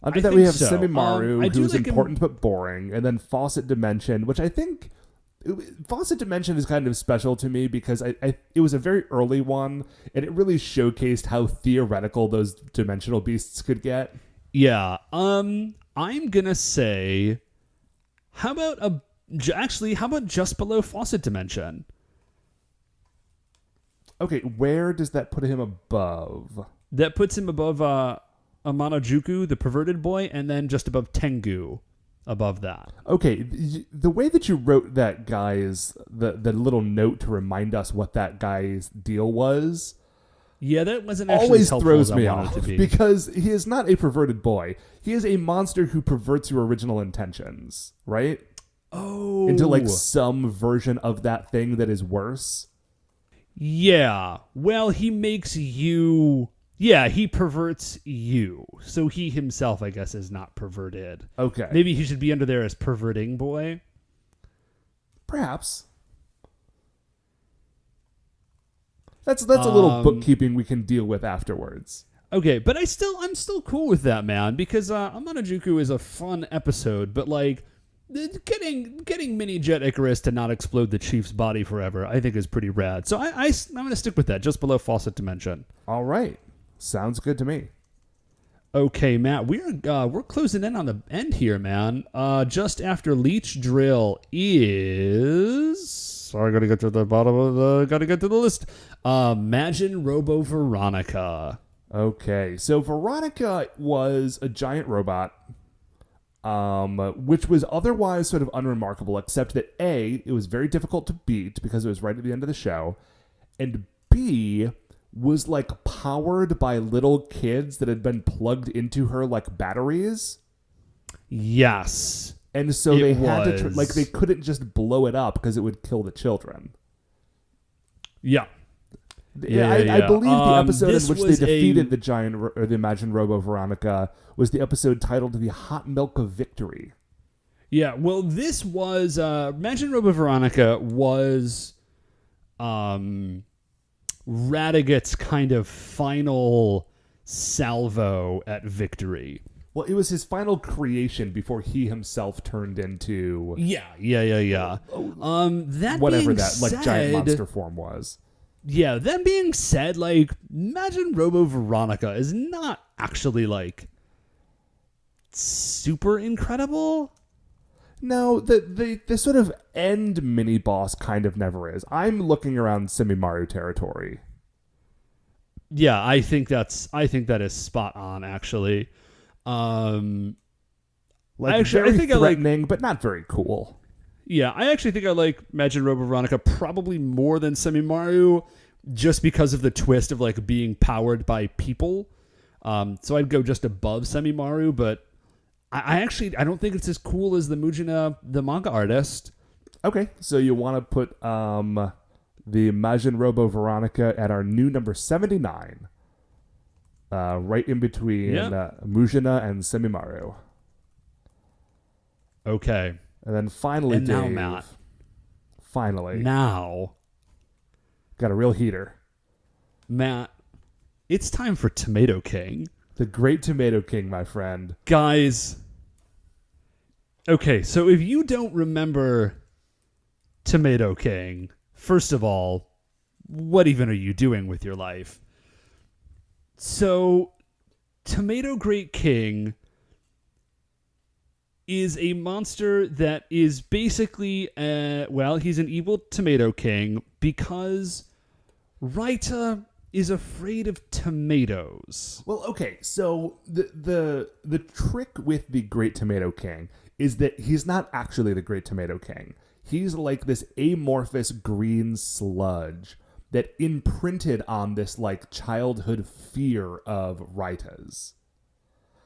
Under that we have Semimaru, who's like important but boring, and then Faucet Dimension, which I think Faucet Dimension is kind of special to me because it was a very early one, and it really showcased how theoretical those dimensional beasts could get. Yeah. I'm gonna say, how about just below Faucet Dimension? Okay, where does that put him above? That puts him above Amanojuku, the perverted boy, and then just above Tengu, above that. Okay, the way that you wrote that guy's the little note to remind us what that guy's deal was. Yeah, that wasn't actually always as helpful throws as me I wanted off it to be. because he is not a perverted boy. He is a monster who perverts your original intentions, right? Oh, into like some version of that thing that is worse. Yeah. Well, he makes you. Yeah, he perverts you. So he himself, I guess, is not perverted. Okay. Maybe he should be under there as perverting boy. Perhaps. That's a little bookkeeping we can deal with afterwards. Okay, but I'm still cool with that, man, because Amanojuku is a fun episode, but like getting Mini Jet Icarus to not explode the Chief's body forever, I think is pretty rad. So I'm going to stick with that, just below Faucet Dimension. All right. Sounds good to me. Okay, Matt, we're closing in on the end here, man. Just after Leech Drill is... Sorry, gotta get to the bottom of gotta get to the list. Imagine Robo Veronica. Okay, so Veronica was a giant robot, which was otherwise sort of unremarkable, except that A, it was very difficult to beat because it was right at the end of the show, and B, was like powered by little kids that had been plugged into her like batteries. Yes. And so they had to, they couldn't just blow it up because it would kill the children. Yeah. I believe the episode in which they defeated the giant, or the Imagine Robo Veronica, was the episode titled The Hot Milk of Victory. Yeah, well, this was, Imagine Robo Veronica was Radiguet's kind of final salvo at victory. Well, it was his final creation before he himself turned into... Yeah. That whatever being that said, giant monster form was. Yeah, that being said, Imagine Robo Veronica is not actually, super incredible. No, the sort of end mini boss kind of never is. I'm looking around Semimaru territory. Yeah, I think that is spot on, actually. Like actually, very I think threatening, but not very cool. Yeah, I actually think I like Majin Robo Veronica probably more than Semimaru, just because of the twist of like being powered by people. So I'd go just above Semimaru, but I don't think it's as cool as the Mujina, the manga artist. Okay, so you want to put the Majin Robo Veronica at our new number 79, right in between Mujina and Semimaru. Okay. And then finally, and Dave. Now, Matt. Finally. Now. Got a real heater. Matt, it's time for Tomato King. The Great Tomato King, my friend. Guys. Okay, so if you don't remember Tomato King, first of all, what even are you doing with your life? So, Tomato Great King is a monster that is basically, he's an evil tomato king because Raita is afraid of tomatoes. Well, okay, so the trick with the Great Tomato King is that he's not actually the Great Tomato King. He's like this amorphous green sludge that imprinted on this like childhood fear of Raita's.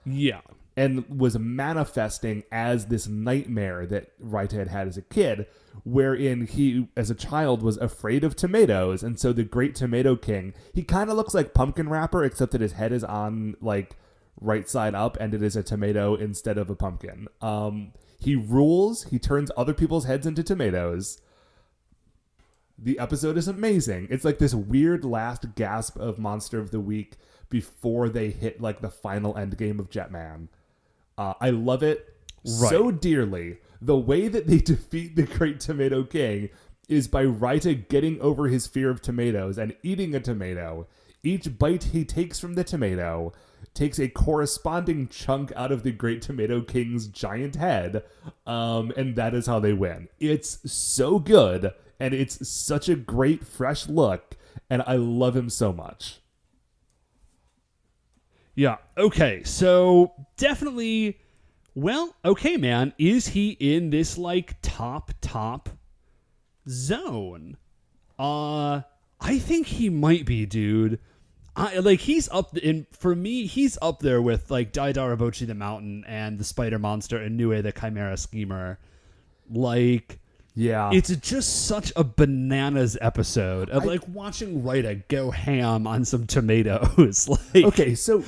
Yeah. And was manifesting as this nightmare that Raita had as a kid, wherein he, as a child, was afraid of tomatoes. And so the Great Tomato King, he kind of looks like Pumpkin Wrapper, except that his head is on, like, right side up, and it is a tomato instead of a pumpkin. He rules. He turns other people's heads into tomatoes. The episode is amazing. It's like this weird last gasp of Monster of the Week before they hit, like, the final end game of Jetman. I love it so dearly. The way that they defeat the Great Tomato King is by Raita getting over his fear of tomatoes and eating a tomato. Each bite he takes from the tomato takes a corresponding chunk out of the Great Tomato King's giant head, and that is how they win. It's so good, and it's such a great, fresh look, and I love him so much. Yeah. Okay. So definitely, well, okay, man. Is he in this like top zone? I think he might be, dude. He's up for me. He's up there with like Daidarabochi the Mountain and the Spider Monster and Nue the Chimera Schemer. Like, yeah, it's just such a bananas episode of like watching Raita go ham on some tomatoes. Like, okay, so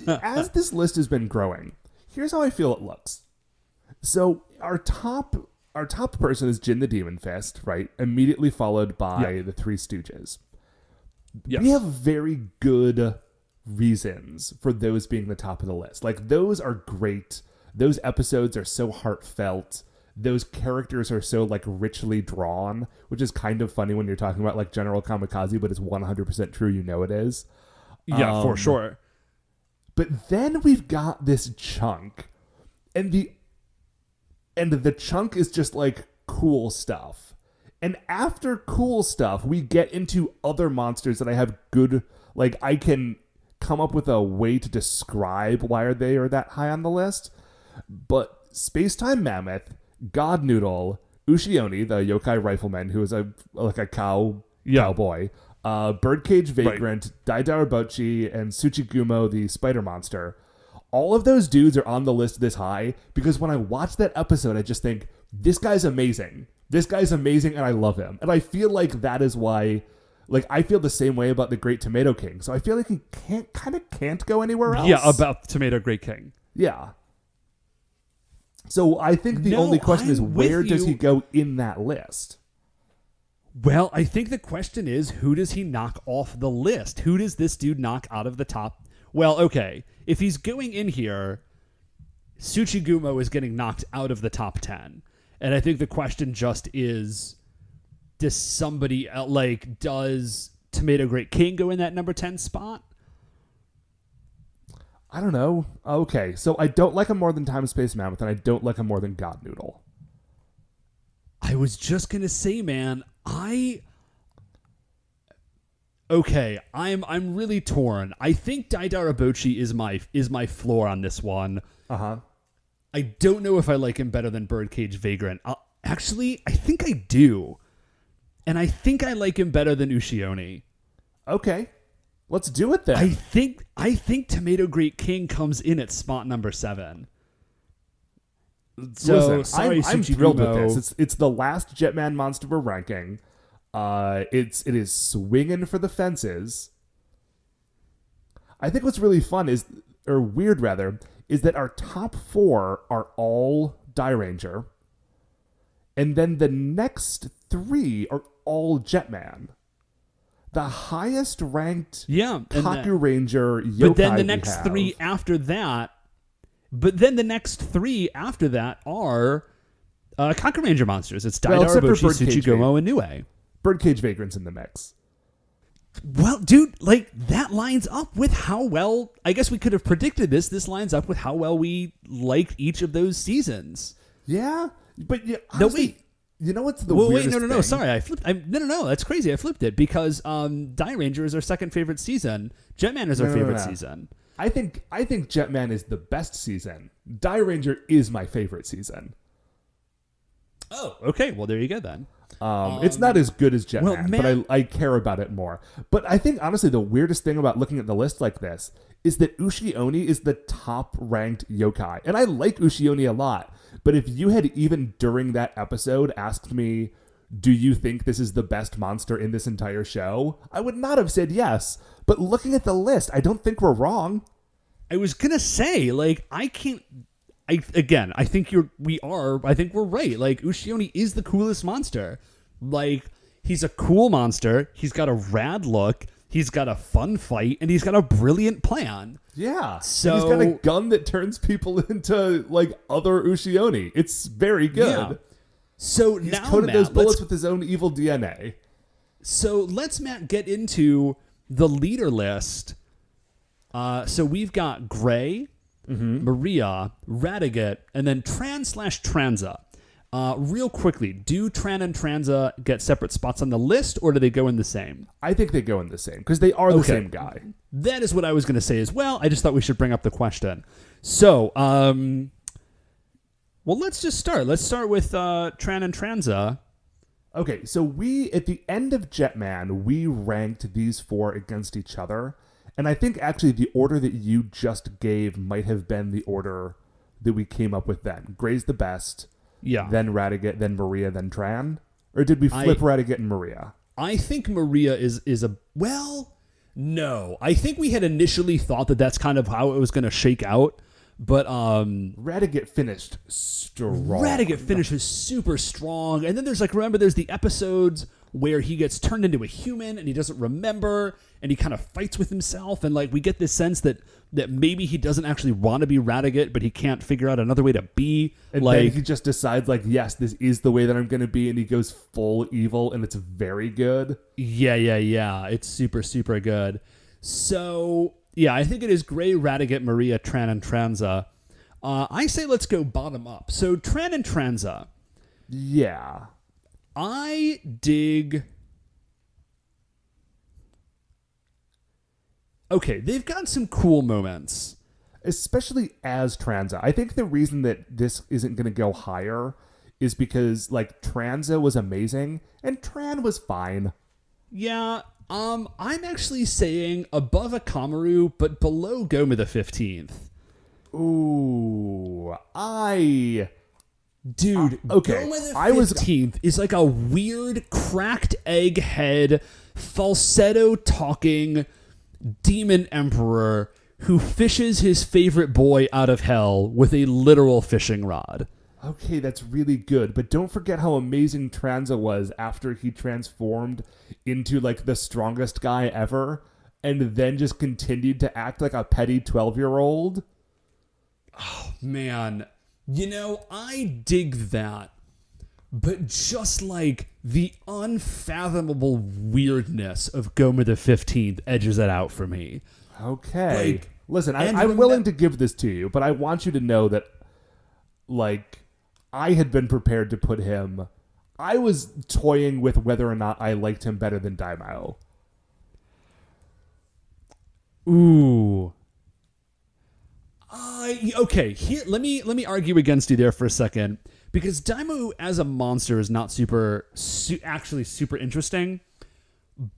as this list has been growing, here's how I feel it looks. So our top person is Jin the Demon Fist, right? Immediately followed by the Three Stooges. Yes. We have very good reasons for those being the top of the list. Like, those are great. Those episodes are so heartfelt. Those characters are so like richly drawn, which is kind of funny when you're talking about like General Kamikaze, but it's 100% true. You know it is. Yeah, for sure. But then we've got this chunk, and the chunk is just like cool stuff. And after cool stuff, we get into other monsters that I have good, like I can come up with a way to describe why they are that high on the list. But Space-Time Mammoth, God Noodle, Ushioni, the yokai rifleman, who is a cowboy, Birdcage Vagrant, Daidarabochi, and Tsuchigumo, the spider monster. All of those dudes are on the list this high because when I watch that episode, I just think, this guy's amazing. This guy's amazing, and I love him. And I feel like that is why, like, I feel the same way about the Great Tomato King. So I feel like he can't go anywhere else. Yeah, about Tomato Great King. Yeah. So I think the only question is, where does he go in that list? Well, I think the question is, who does he knock off the list? Who does this dude knock out of the top? Well, okay, if he's going in here, Tsuchigumo is getting knocked out of the top 10. And I think the question just is, does Tomato Great King go in that number 10 spot? I don't know. Okay, so I don't like him more than Time Space Mammoth, and I don't like him more than God Noodle. I was just gonna say, man, I'm really torn. I think Dai Darabochi is my floor on this one. Uh-huh. I don't know if I like him better than Birdcage Vagrant. Actually, I think I do. And I think I like him better than Ushioni. Okay. Let's do it then. I think Tomato Great King comes in at spot number 7. So Listen, sorry, I'm thrilled with Tsuchigumo. this. It's the last Jetman monster we're ranking. It is swinging for the fences. I think what's really fun weird is that our top 4 are all Die Ranger, and then the next 3 are all Jetman. The highest ranked Kakuranger yokai. But then the next 3 after that. But then the next 3 after that are Kakuranger monsters. It's Dai Darabochi, Tsuchigumo, and Nue. Birdcage Vagrant's in the mix. Well, dude, like, that lines up with how well, I guess we could have predicted this. This lines up with how well we liked each of those seasons. Yeah, but yeah, No, honestly, wait. You know what's the weirdest no. thing? Sorry, I flipped. No. That's crazy. I flipped it because Die Ranger is our second favorite season. Jetman is our favorite season. I think Jetman is the best season. Die Ranger is my favorite season. Oh, okay. Well, there you go then. It's not as good as Jetman, well, but I care about it more. But I think, honestly, the weirdest thing about looking at the list like this is that Ushioni is the top-ranked yokai. And I like Ushioni a lot. But if you had, even during that episode, asked me, do you think this is the best monster in this entire show? I would not have said yes. But looking at the list, I don't think we're wrong. I was going to say, like, I think we're right. Like, Ushioni is the coolest monster. Like, he's a cool monster. He's got a rad look. He's got a fun fight, and he's got a brilliant plan. Yeah. So he's got a gun that turns people into, like, other Ushioni. It's very good. Yeah. So he's now, coated Matt, those bullets with his own evil DNA. So let's, Matt, get into the leader list. So we've got Gray, Maria, Radigat, and then Tran/Tranza. Real quickly, do Tran and Tranza get separate spots on the list, or do they go in the same? I think they go in the same, because they are the same guy. That is what I was going to say as well. I just thought we should bring up the question. So, well, let's just start. Let's start with Tran and Tranza. Okay, so at the end of Jetman, we ranked these 4 against each other. And I think actually the order that you just gave might have been the order that we came up with then. Gray's the best, then Radigat, then Maria, then Tran? Or did we flip Radigat and Maria? I think Maria is a... Well, no. I think we had initially thought that that's kind of how it was going to shake out. But Radigat finished strong. Radigat finishes super strong. And then there's there's the episodes where he gets turned into a human and he doesn't remember and he kind of fights with himself. And we get this sense that maybe he doesn't actually want to be Radigat, but he can't figure out another way to be. And then he just decides yes, this is the way that I'm going to be. And he goes full evil and it's very good. Yeah. It's super, super good. So... yeah, I think it is Gray, Radigat, Maria, Tran, and Tranza. I say let's go bottom up. So Tran and Tranza. Yeah. I dig... Okay, they've got some cool moments. Especially as Tranza. I think the reason that this isn't going to go higher is because, Tranza was amazing and Tran was fine. Yeah, I'm actually saying above Akamaru, but below Goma the 15th. Ooh, Dude, okay. Goma the 15th is like a weird, cracked egghead, falsetto-talking demon emperor who fishes his favorite boy out of hell with a literal fishing rod. Okay, that's really good, but don't forget how amazing Tranza was after he transformed into, the strongest guy ever, and then just continued to act like a petty 12-year-old. Oh, man. I dig that, but just, the unfathomable weirdness of Goma the 15th edges it out for me. Okay. Listen, And I'm willing to give this to you, but I want you to know that, like, I had been prepared to put him. I was toying with whether or not I liked him better than Daimao. Ooh. Okay. Here, let me argue against you there for a second, because Daimao as a monster is not actually super interesting,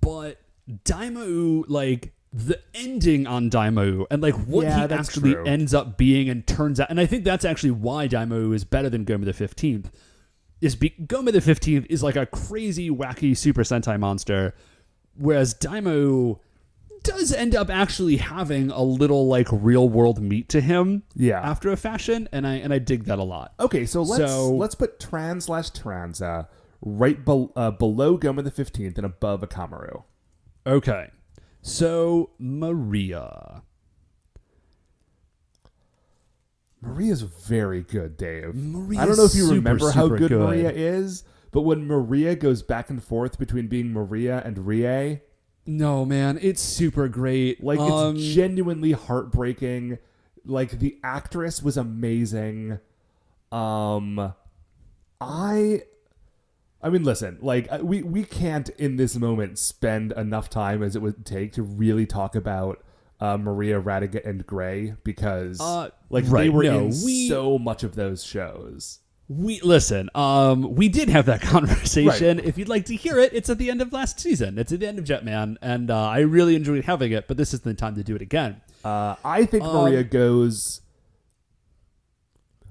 but Daimao, like the ending on Daimao and like what he actually ends up being and turns out, and I think that's actually why Daimao is better than Goma the 15th. Goma the 15th is like a crazy, wacky Super Sentai monster, whereas Daimao does end up actually having a little like real world meat to him after a fashion, and I dig that a lot. Okay, so let's put Transa right below Goma the 15th and above Akamaru. Okay. So Maria's very good, Dave. I don't know if you remember how good Maria is, but when Maria goes back and forth between being Maria and Rie, no, man, it's super great. Like, it's genuinely heartbreaking. Like, the actress was amazing. I mean, listen, like, we can't in this moment spend enough time as it would take to really talk about Maria, Radiguet, and Gray, because they were in so much of those shows. We did have that conversation. Right. If you'd like to hear it, it's at the end of last season. It's at the end of Jetman, and I really enjoyed having it, but this is the time to do it again. I think Maria goes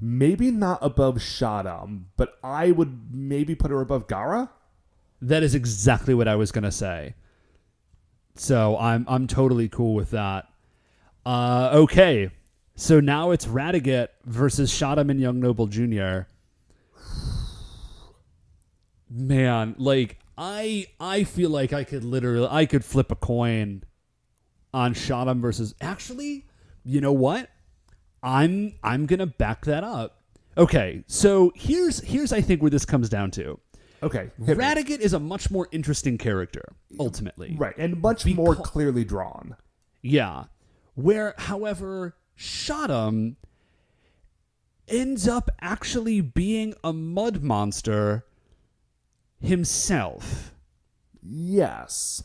maybe not above Shadam, but I would maybe put her above Gara. That is exactly what I was going to say. So I'm totally cool with that. Okay, so now it's Radiguet versus Shadam and Young Noble Jr. Man, like I feel like I could flip a coin on Shadam versus. Actually, you know what? I'm gonna back that up. Okay, so here's I think where this comes down to. Okay, Radiguet is a much more interesting character ultimately, right, and much more clearly drawn. Yeah, where however Shadam ends up actually being a mud monster himself. Yes.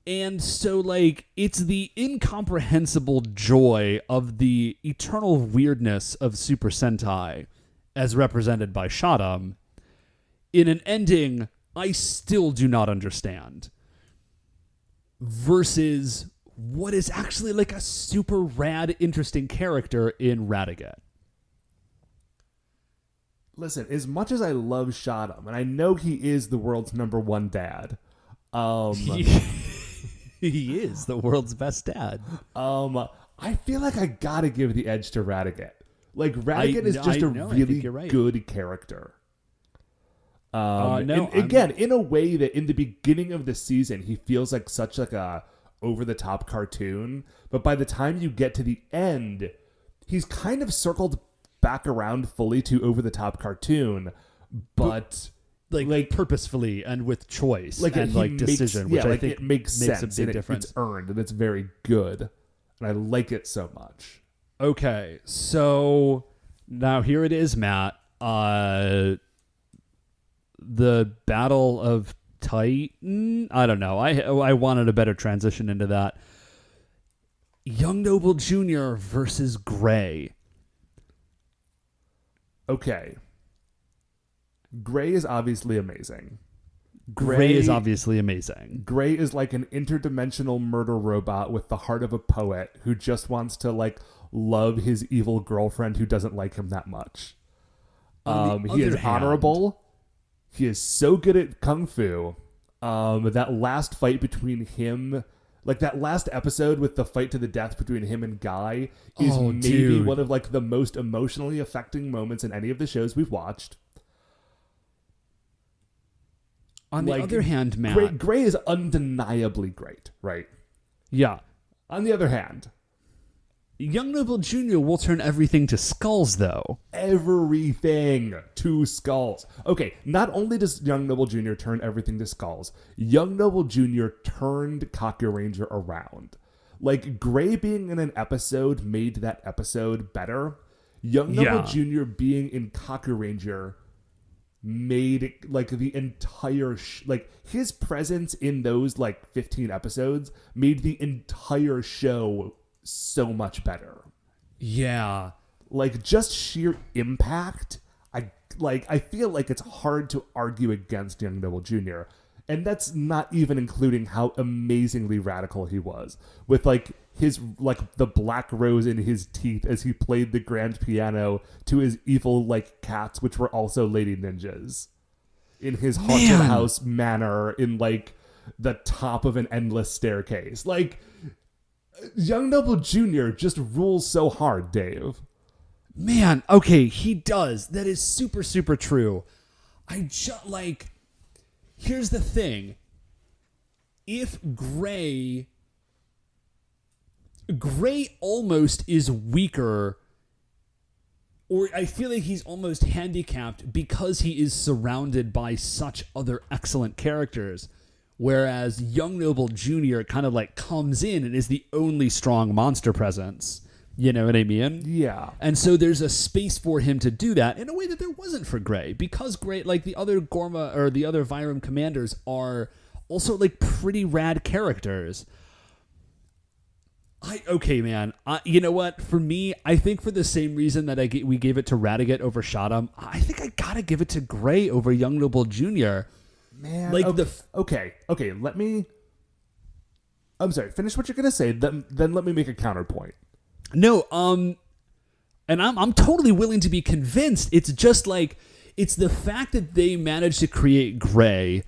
And so, like, it's the incomprehensible joy of the eternal weirdness of Super Sentai, as represented by Shadam, in an ending I still do not understand, versus what is actually, like, a super rad, interesting character in Radiguet. Listen, as much as I love Shadam, and I know he is the world's #1 dad, he is the world's best dad. I feel like I gotta give the edge to Radiguet. Like, Radiguet is just a really good character. In a way that in the beginning of the season he feels like such like a over-the-top cartoon, but by the time you get to the end, he's kind of circled back around fully to over-the-top cartoon, but like purposefully and with choice, like and like decision, which I think it makes sense, a big difference. It's earned and it's very good, and I like it so much. Okay, so now here it is, Matt. The Battle of Titan. I don't know. I wanted a better transition into that. Young Noble Jr. versus Gray. Okay. Gray is obviously amazing. Gray is obviously amazing. Gray is like an interdimensional murder robot with the heart of a poet who just wants to like love his evil girlfriend who doesn't like him that much. He is honorable. He is so good at kung fu. That last fight between him, like that last episode with the fight to the death between him and Guy, is maybe one of like the most emotionally affecting moments in any of the shows we've watched. On the other hand, Matt, Gray is undeniably great, right? Yeah. On the other hand, Young Noble Jr. will turn everything to skulls, though. Everything to skulls. Okay, not only does Young Noble Jr. turn everything to skulls, Young Noble Jr. turned Kakuranger around. Like, Gray being in an episode made that episode better. Young Noble Jr. being in Kakuranger made it, like, the entire like, his presence in those, like, 15 episodes made the entire show so much better. Yeah. Like, just sheer impact, I feel like it's hard to argue against Young Noble Jr., and that's not even including how amazingly radical he was with, like, his, like, the black rose in his teeth as he played the grand piano to his evil, like, cats, which were also lady ninjas, in his haunted house manor in, like, the top of an endless staircase. Like, Young Noble Jr. just rules so hard, Dave. Man, okay, he does. That is super, super true. I just, like, here's the thing. If Gray almost is weaker, or I feel like he's almost handicapped because he is surrounded by such other excellent characters, whereas Young Noble Jr. kind of, like, comes in and is the only strong monster presence. You know what I mean? Yeah. And so there's a space for him to do that in a way that there wasn't for Gray, because Gray, like, the other Gorma or the other Vyram commanders are also, like, pretty rad characters. Okay, man. You know what? For me, I think for the same reason that we gave it to Radiguet over Shaddam, I think I gotta give it to Gray over Young Noble Jr. Man, like okay. Let me. I'm sorry. Finish what you're gonna say. Then let me make a counterpoint. No, and I'm totally willing to be convinced. It's just like, it's the fact that they managed to create Gray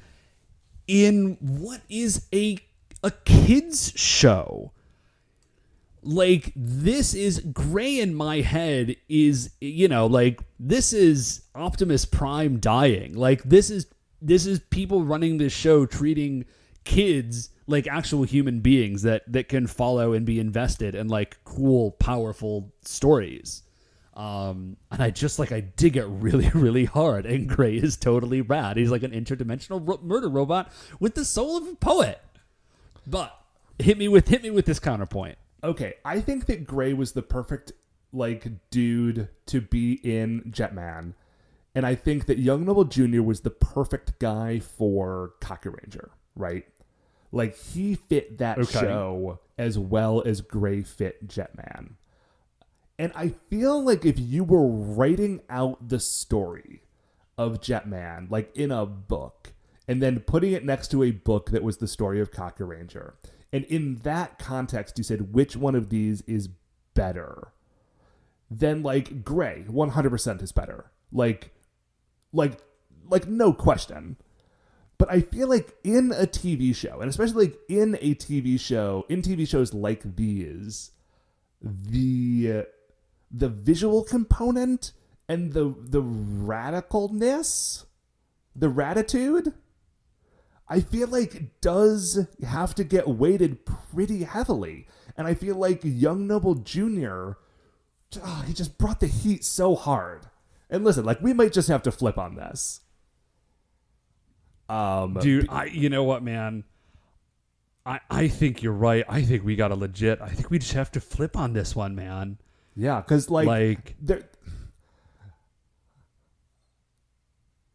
in what is a kids show. Like, this is Gray in my head is, you know, like, this is Optimus Prime dying. Like, this is people running this show treating kids like actual human beings that can follow and be invested in, like, cool, powerful stories. And I dig it really, really hard. And Gray is totally rad. He's like an interdimensional murder robot with the soul of a poet. But hit me with this counterpoint. Okay, I think that Gray was the perfect, like, dude to be in Jetman. And I think that Young Noble Jr. was the perfect guy for Kakuranger, right? Like, he fit that show as well as Gray fit Jetman. And I feel like if you were writing out the story of Jetman, like, in a book, and then putting it next to a book that was the story of Kakuranger, and in that context you said which one of these is better, then, like, Gray 100% is better. Like no question. But I feel like in a TV show, and especially, like, in TV shows like these, the visual component and the radicalness, the ratitude, I feel like it does have to get weighted pretty heavily. And I feel like Young Noble Jr., he just brought the heat so hard. And listen, like, we might just have to flip on this. Dude, you know what, man? I think you're right. I think we got I think we just have to flip on this one, man. Yeah, because, like there.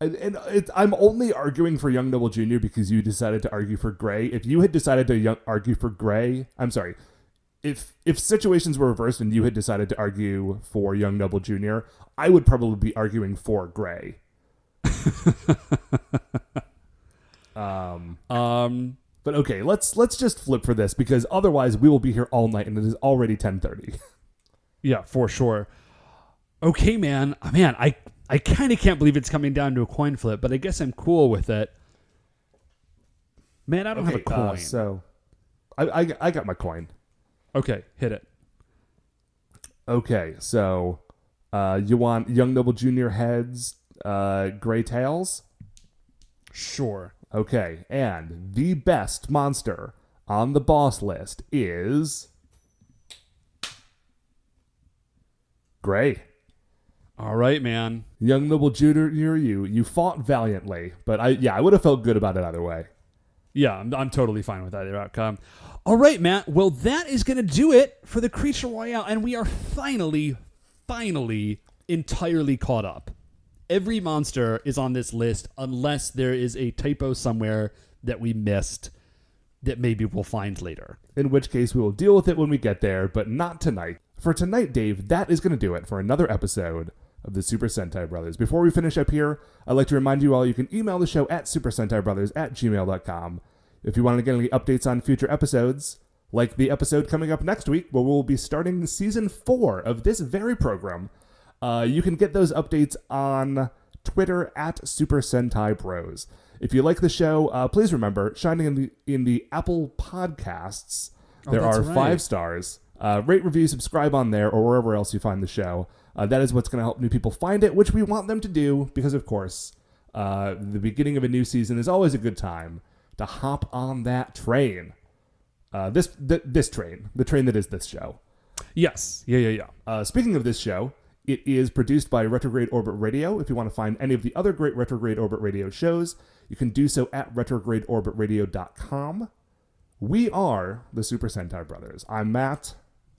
And I'm only arguing for Young Noble Jr. because you decided to argue for Gray. If you had decided to argue for Gray, I'm sorry. If situations were reversed and you had decided to argue for Young Noble Jr., I would probably be arguing for Gray. But okay, let's just flip for this, because otherwise we will be here all night, and it is already 10:30. Yeah, for sure. Okay, man. I kind of can't believe it's coming down to a coin flip, but I guess I'm cool with it. Man, I don't have a coin. So I got my coin. Okay, hit it. Okay, so you want Young Noble Jr. heads, Gray tails? Sure. Okay, and the best monster on the boss list is Gray. All right, man. Young Noble Jr., you fought valiantly, but I would have felt good about it either way. Yeah, I'm totally fine with either outcome. All right, Matt. Well, that is going to do it for the Creature Royale, and we are finally entirely caught up. Every monster is on this list unless there is a typo somewhere that we missed that maybe we'll find later. In which case we will deal with it when we get there, but not tonight. For tonight, Dave, that is going to do it for another episode of the Super Sentai Brothers. Before we finish up here, I'd like to remind you all you can email the show at supersentaibrothers@gmail.com. If you want to get any updates on future episodes, like the episode coming up next week where we'll be starting Season 4 of this very program, you can get those updates on Twitter at Super Sentai Bros. If you like the show, please remember, shining in the Apple Podcasts, there are 5 stars. Rate, review, subscribe on there or wherever else you find the show. That is what's going to help new people find it, which we want them to do because, of course, the beginning of a new season is always a good time to hop on that train. This train, the train that is this show. Yes. Yeah. Speaking of this show, it is produced by Retrograde Orbit Radio. If you want to find any of the other great Retrograde Orbit Radio shows, you can do so at retrogradeorbitradio.com. We are the Super Sentai Brothers. I'm Matt.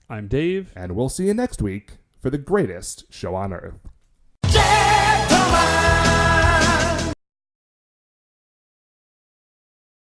I'm Dave. And we'll see you next week for the greatest show on Earth.